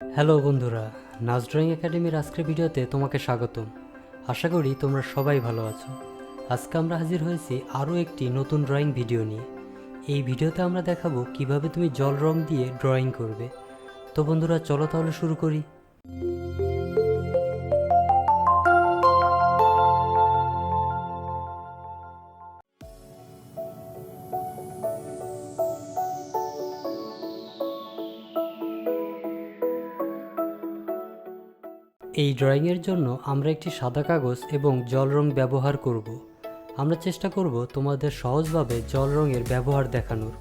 Hello বন্ধুরা, নাচ drawing একাডেমির আজকের ভিডিওতে তোমাকে স্বাগতম। আশা করি তোমরা সবাই ভালো আছো। আজকে আমরা হাজির হয়েছি আরও একটি নতুন ড্রয়িং ভিডিও নিয়ে। এই ভিডিওতে আমরা দেখাবো কিভাবে তুমি জল রং দিয়ে ড্রয়িং করবে। তো বন্ধুরা, চলো তাহলে শুরু করি। এই ড্রয়িংয়ের জন্য আমরা একটি সাদা কাগজ এবং জল রং ব্যবহার করব। আমরা চেষ্টা করব তোমাদের সহজভাবে জল রঙের ব্যবহার দেখানোর,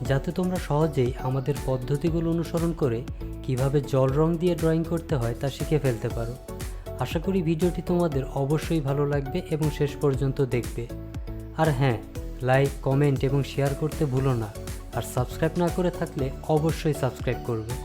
যাতে তোমরা সহজেই আমাদের পদ্ধতিগুলো অনুসরণ করে কিভাবে জল রং দিয়ে ড্রয়িং করতে হয় তা শিখে ফেলতে পারো। আশা করি ভিডিওটি তোমাদের অবশ্যই ভালো লাগবে এবং শেষ পর্যন্ত দেখবে। আর হ্যাঁ, লাইক, কমেন্ট এবং শেয়ার করতে ভুলো না। আর সাবস্ক্রাইব না করে থাকলে অবশ্যই সাবস্ক্রাইব করবে।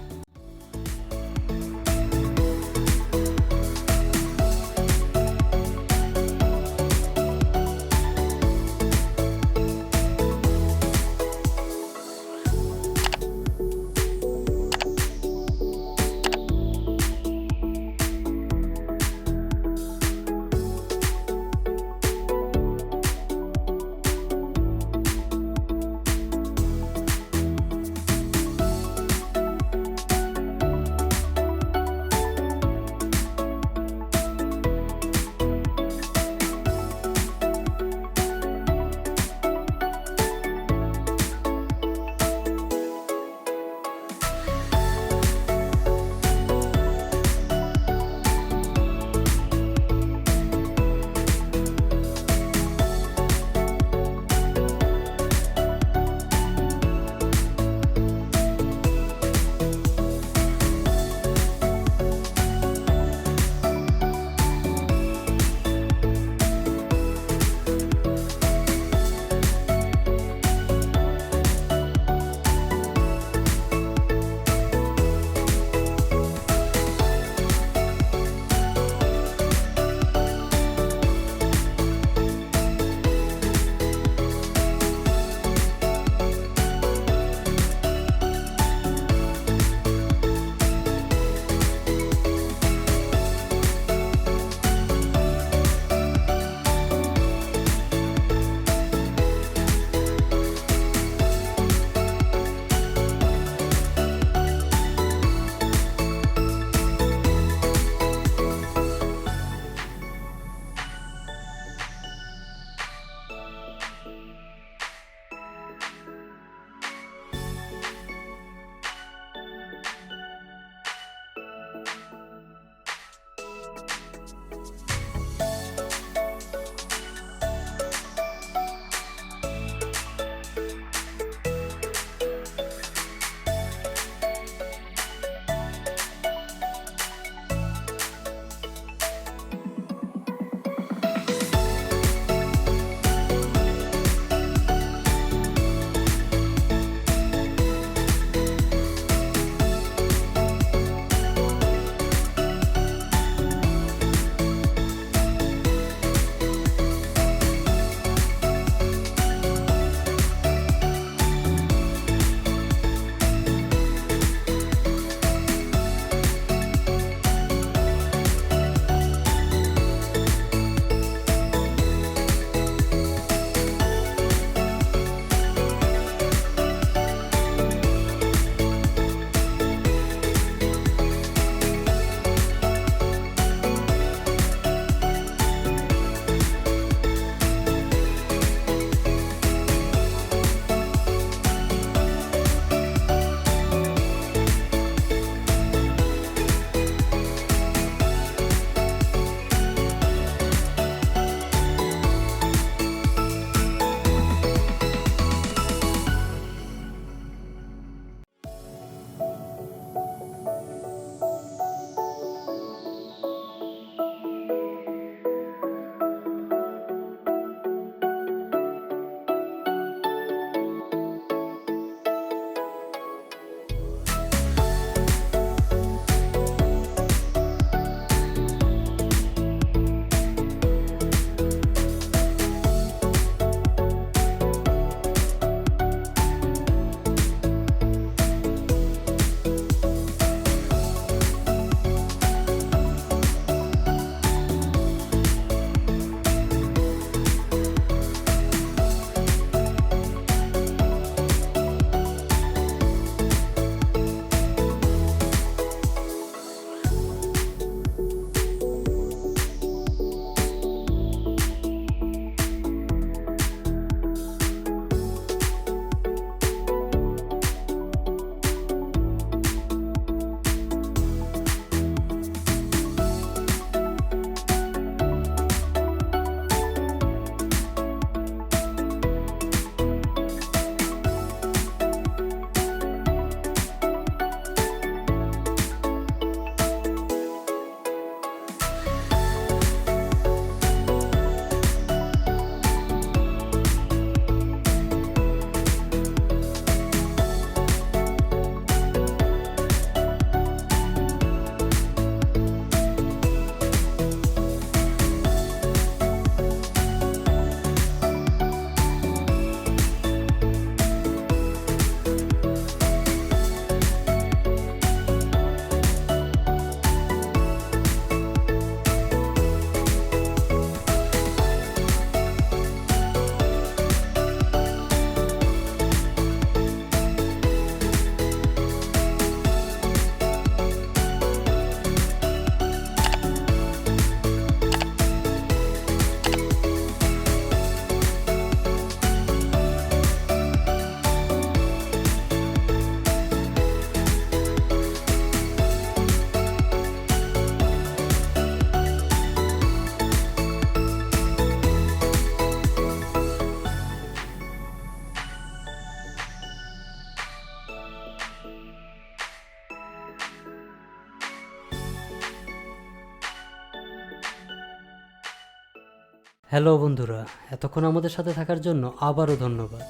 হ্যালো বন্ধুরা, এতক্ষণ আমাদের সাথে থাকার জন্য আবারও ধন্যবাদ।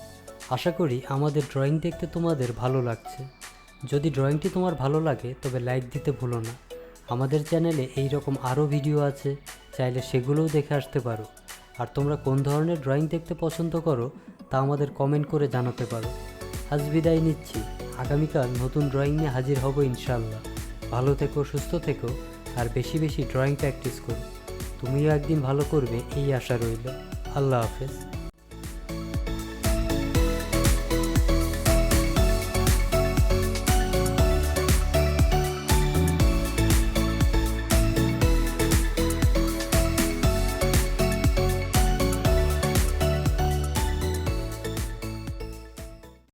আশা করি আমাদের ড্রয়িং দেখতে তোমাদের ভালো লাগছে। যদি ড্রয়িংটি তোমার ভালো লাগে তবে লাইক দিতে ভুলো না। আমাদের চ্যানেলে এই রকম আরও ভিডিও আছে, চাইলে সেগুলোও দেখে আসতে পারো। আর তোমরা কোন ধরনের ড্রয়িং দেখতে পছন্দ করো তা আমাদের কমেন্ট করে জানাতে পারো। আজ বিদায় নিচ্ছি, আগামীকাল নতুন ড্রয়িং নিয়ে হাজির হব ইনশাআল্লাহ। ভালো থেকো, সুস্থ থেকো, আর বেশি বেশি ড্রয়িং প্র্যাকটিস করো। তুমিও একদিন ভালো করবে এই আশা রইল। আল্লাহ হাফেজ।